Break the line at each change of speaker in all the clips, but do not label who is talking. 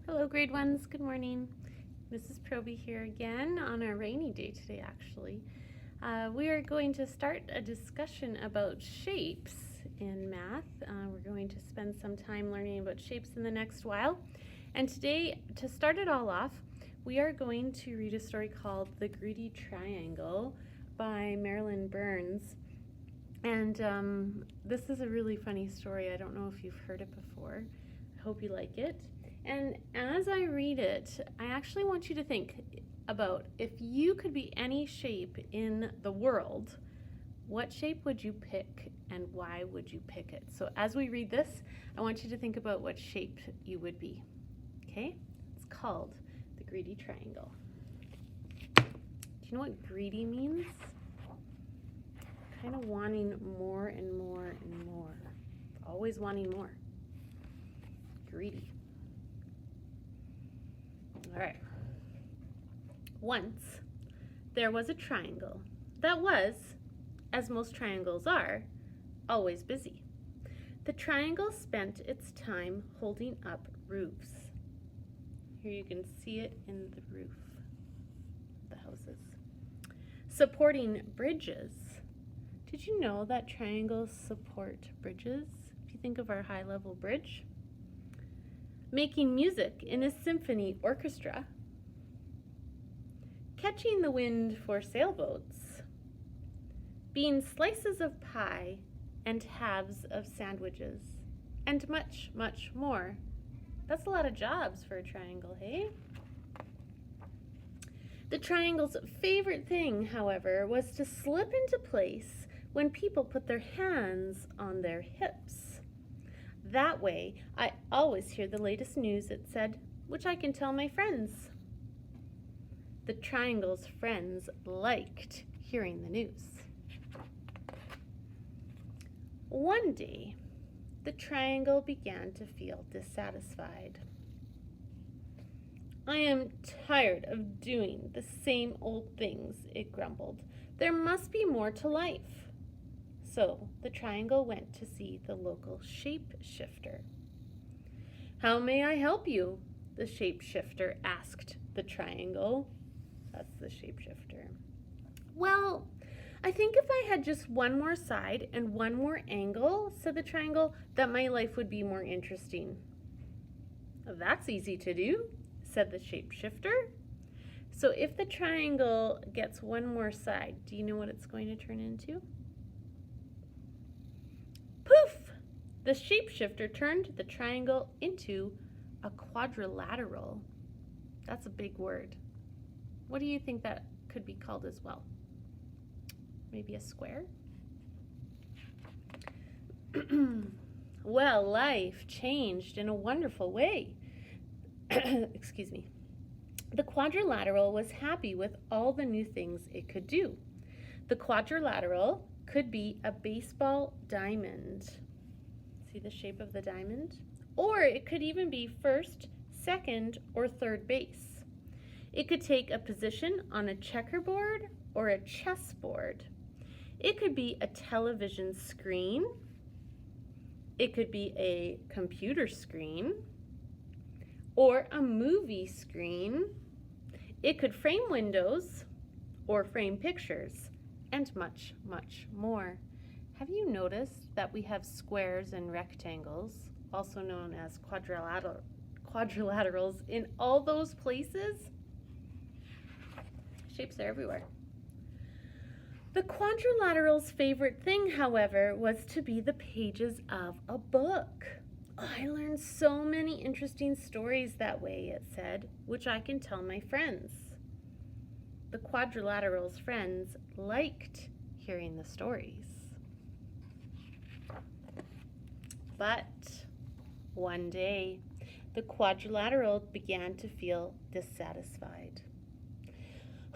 Hello, grade ones. Good morning. Mrs. Proby here again on a rainy day today, actually. We are going to start a discussion about shapes in math. We're going to spend some time learning about shapes in the next while. And today, to start it all off, we are going to read a story called The Greedy Triangle by Marilyn Burns. And this is a really funny story. I don't know if you've heard it before. I hope you like it. And as I read it, I actually want you to think about if you could be any shape in the world, what shape would you pick and why would you pick it? So as we read this, I want you to think about what shape you would be. Okay? It's called the Greedy Triangle. Do you know what greedy means? Kind of wanting more and more and more. Always wanting more. Greedy. All right. Once, there was a triangle that was, as most triangles are, always busy. The triangle spent its time holding up roofs. Here you can see it in the roof of the houses. Supporting bridges. Did you know that triangles support bridges? If you think of our high-level bridge. Making music in a symphony orchestra, catching the wind for sailboats, being slices of pie and halves of sandwiches, and much, much more. That's a lot of jobs for a triangle, hey? The triangle's favorite thing, however, was to slip into place when people put their hands on their hips. That way, I always hear the latest news, it said, which I can tell my friends. The triangle's friends liked hearing the news. One day, the triangle began to feel dissatisfied. I am tired of doing the same old things, it grumbled. There must be more to life. So the triangle went to see the local shapeshifter. How may I help you? The shapeshifter asked the triangle. That's the shapeshifter. Well, I think if I had just one more side and one more angle, said the triangle, that my life would be more interesting. That's easy to do, said the shapeshifter. So if the triangle gets one more side, do you know what it's going to turn into? Poof! The shapeshifter turned the triangle into a quadrilateral. That's a big word. What do you think that could be called as well? Maybe a square? Well, life changed in a wonderful way. Excuse me. The quadrilateral was happy with all the new things it could do. The quadrilateral could be a baseball diamond. See the shape of the diamond? Or it could even be first, second, or third base. It could take a position on a checkerboard or a chessboard. It could be a television screen. It could be a computer screen or a movie screen. It could frame windows or frame pictures, and much, much more. Have you noticed that we have squares and rectangles, also known as quadrilaterals, in all those places? Shapes are everywhere. The quadrilateral's favorite thing, however, was to be the pages of a book. I learned so many interesting stories that way, it said, which I can tell my friends. The quadrilateral's friends liked hearing the stories. But one day, the quadrilateral began to feel dissatisfied.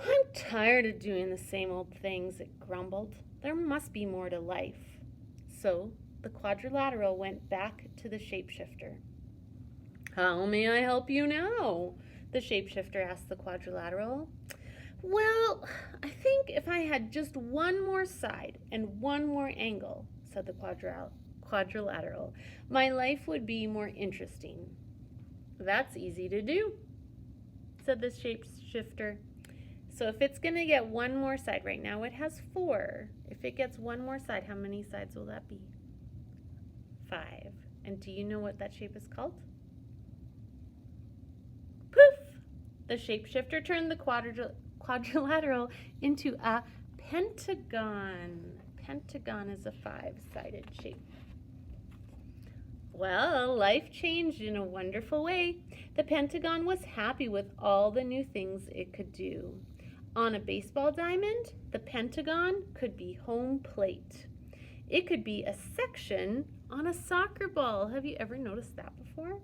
I'm tired of doing the same old things, it grumbled. There must be more to life. So the quadrilateral went back to the shapeshifter. How may I help you now? The shapeshifter asked the quadrilateral. Well, I think if I had just one more side and one more angle, said the quadrilateral, my life would be more interesting. That's easy to do, said the shapeshifter. So if it's going to get one more side, right now it has 4. If it gets one more side, how many sides will that be? 5. And do you know what that shape is called? Poof! The shapeshifter turned the quadrilateral into a pentagon. Pentagon is a 5-sided shape. Well, life changed in a wonderful way. The pentagon was happy with all the new things it could do. On a baseball diamond, the pentagon could be home plate. It could be a section on a soccer ball. Have you ever noticed that before?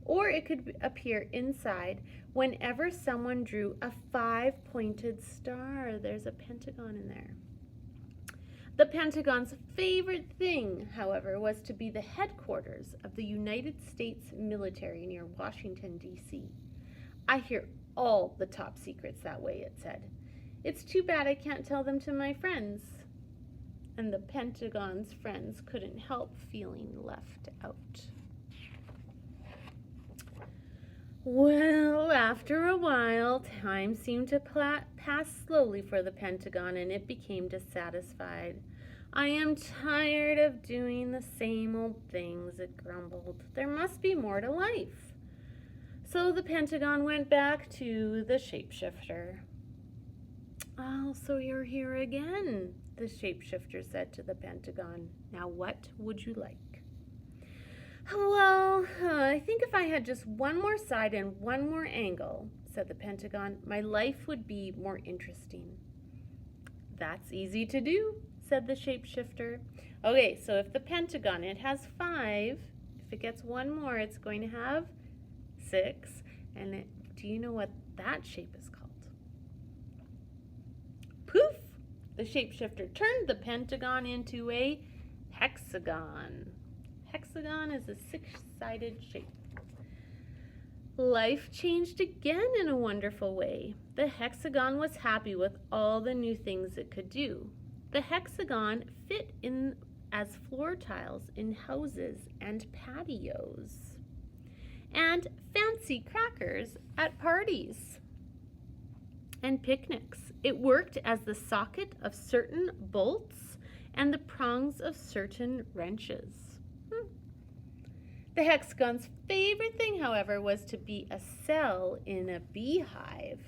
Or it could appear inside whenever someone drew a 5-pointed star. There's a pentagon in there. The Pentagon's favorite thing, however, was to be the headquarters of the United States military near Washington, D.C. I hear all the top secrets that way, it said. It's too bad I can't tell them to my friends. And the Pentagon's friends couldn't help feeling left out. Well, after a while, time seemed to pass slowly for the Pentagon, and it became dissatisfied. I am tired of doing the same old things, it grumbled. There must be more to life. So the Pentagon went back to the shapeshifter. Oh, so you're here again, the shapeshifter said to the Pentagon. Now what would you like? Well, I think if I had just one more side and one more angle, said the Pentagon, my life would be more interesting. That's easy to do, said the shapeshifter. Okay, so if the Pentagon, it has 5, if it gets one more, it's going to have 6. And do you know what that shape is called? Poof! The shapeshifter turned the Pentagon into a hexagon. Hexagon is a 6-sided shape. Life changed again in a wonderful way. The hexagon was happy with all the new things it could do. The hexagon fit in as floor tiles in houses and patios, and fancy crackers at parties and picnics. It worked as the socket of certain bolts and the prongs of certain wrenches. The hexagon's favorite thing, however, was to be a cell in a beehive.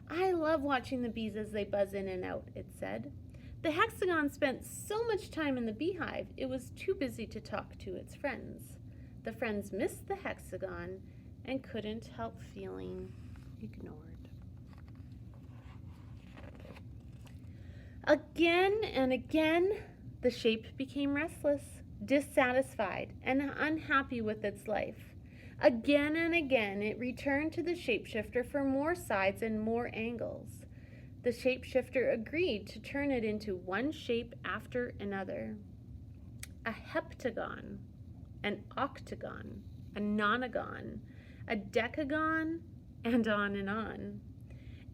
I love watching the bees as they buzz in and out, it said. The hexagon spent so much time in the beehive, it was too busy to talk to its friends. The friends missed the hexagon and couldn't help feeling ignored. Again and again, the shape became restless, dissatisfied, and unhappy with its life. Again and again, it returned to the shapeshifter for more sides and more angles. The shapeshifter agreed to turn it into one shape after another. A heptagon, an octagon, a nonagon, a decagon, and on and on.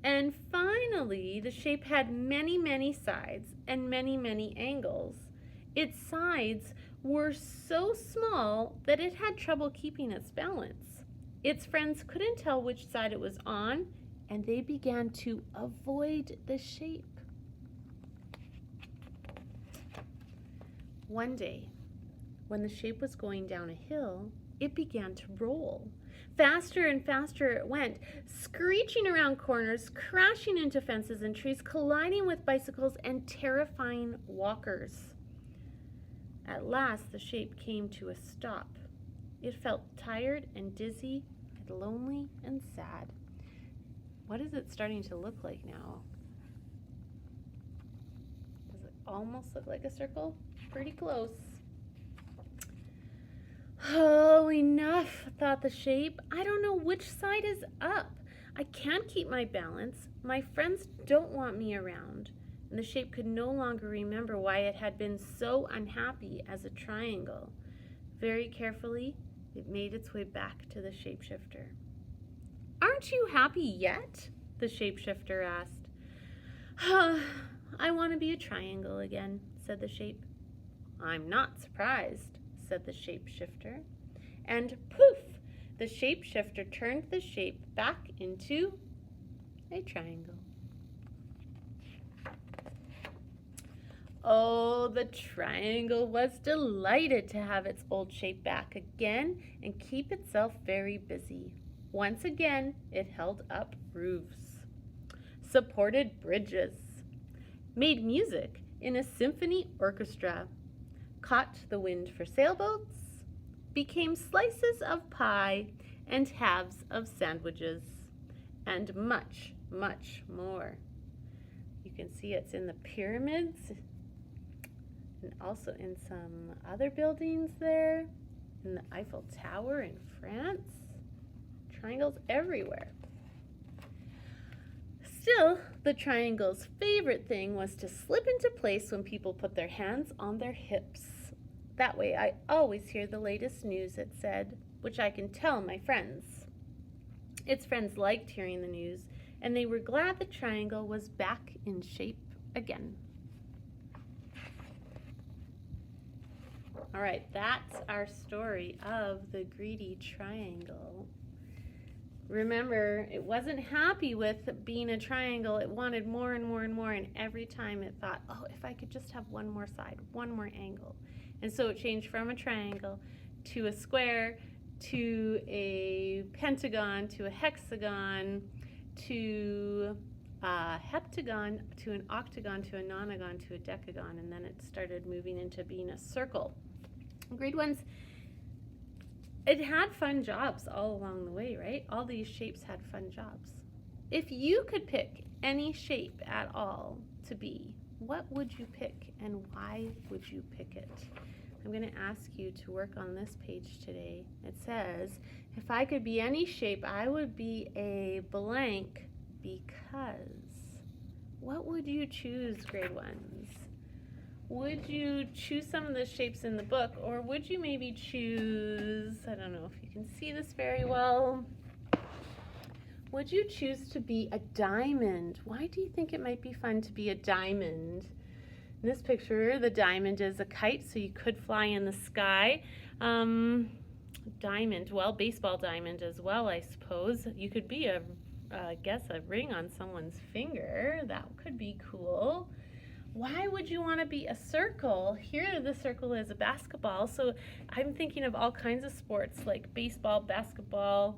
And finally, the shape had many, many sides and many, many angles. Its sides were so small that it had trouble keeping its balance. Its friends couldn't tell which side it was on, and they began to avoid the shape. One day, when the shape was going down a hill, it began to roll. Faster and faster it went, screeching around corners, crashing into fences and trees, colliding with bicycles and terrifying walkers. At last, the shape came to a stop. It felt tired and dizzy and lonely and sad. What is it starting to look like now? Does it almost look like a circle? Pretty close. Oh, enough, thought the shape. I don't know which side is up. I can't keep my balance. My friends don't want me around. And the shape could no longer remember why it had been so unhappy as a triangle. Very carefully, it made its way back to the shapeshifter. Aren't you happy yet? The shapeshifter asked. I want to be a triangle again, said the shape. I'm not surprised, said the shapeshifter. And poof! The shapeshifter turned the shape back into a triangle. Oh, the triangle was delighted to have its old shape back again and keep itself very busy. Once again, it held up roofs, supported bridges, made music in a symphony orchestra, caught the wind for sailboats, became slices of pie and halves of sandwiches, and much, much more. You can see it's in the pyramids and also in some other buildings there, in the Eiffel Tower in France. Triangles everywhere. Still, the triangle's favorite thing was to slip into place when people put their hands on their hips. That way I always hear the latest news, it said, which I can tell my friends. Its friends liked hearing the news, and they were glad the triangle was back in shape again. All right, that's our story of the greedy triangle. Remember, it wasn't happy with being a triangle. It wanted more and more and more, and every time it thought, oh, if I could just have one more side, one more angle. And so it changed from a triangle to a square, to a pentagon, to a hexagon, to a heptagon, to an octagon, to a nonagon, to a decagon, and then it started moving into being a circle. Grade 1's, it had fun jobs all along the way, right? All these shapes had fun jobs. If you could pick any shape at all to be, what would you pick and why would you pick it? I'm going to ask you to work on this page today. It says, if I could be any shape, I would be a blank because. What would you choose, grade 1s? Would you choose some of the shapes in the book, or would you maybe choose, I don't know if you can see this very well, would you choose to be a diamond? Why do you think it might be fun to be a diamond? In this picture, the diamond is a kite, so you could fly in the sky. Diamond, well, baseball diamond as well, I suppose. You could be a ring on someone's finger. That could be cool. Why would you want to be a circle? Here the circle is a basketball, so I'm thinking of all kinds of sports like baseball, basketball,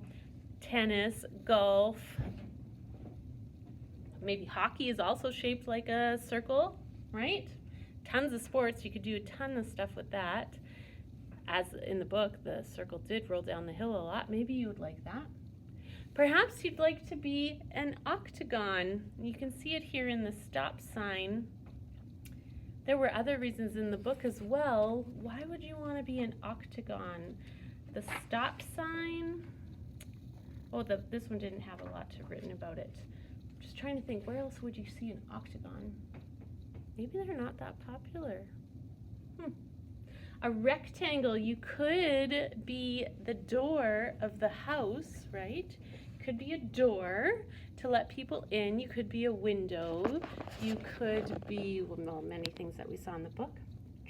tennis, golf. Maybe hockey is also shaped like a circle, right? Tons of sports, you could do a ton of stuff with that. As in the book, the circle did roll down the hill a lot. Maybe you would like that. Perhaps you'd like to be an octagon. You can see it here in the stop sign. There were other reasons in the book as well. Why would you want to be an octagon? The stop sign. Oh, this one didn't have a lot written about it. I'm just trying to think, where else would you see an octagon? Maybe they're not that popular. A rectangle, you could be the door of the house, right? Could be a door to let people in. You could be a window. You could be, well, many things that we saw in the book.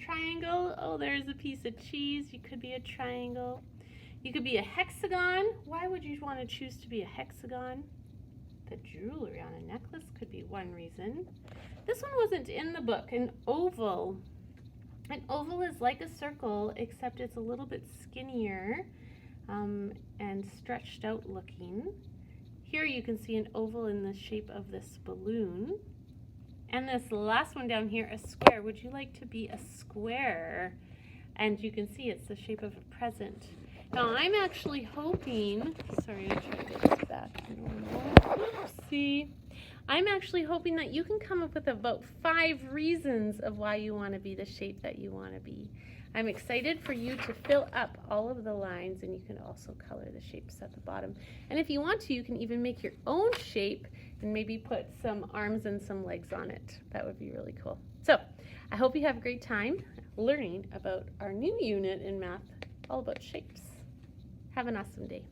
Triangle, oh, there's a piece of cheese. You could be a triangle. You could be a hexagon. Why would you want to choose to be a hexagon? The jewelry on a necklace could be one reason. This one wasn't in the book. An oval. An oval is like a circle, except it's a little bit skinnier and stretched out looking. Here you can see an oval in the shape of this balloon. And this last one down here, a square. Would you like to be a square? And you can see it's the shape of a present. Now I'm actually hoping, sorry, I'll try to get this back to normal. Oopsie. I'm actually hoping that you can come up with about 5 reasons of why you want to be the shape that you want to be. I'm excited for you to fill up all of the lines, and you can also color the shapes at the bottom. And if you want to, you can even make your own shape and maybe put some arms and some legs on it. That would be really cool. So I hope you have a great time learning about our new unit in math, all about shapes. Have an awesome day.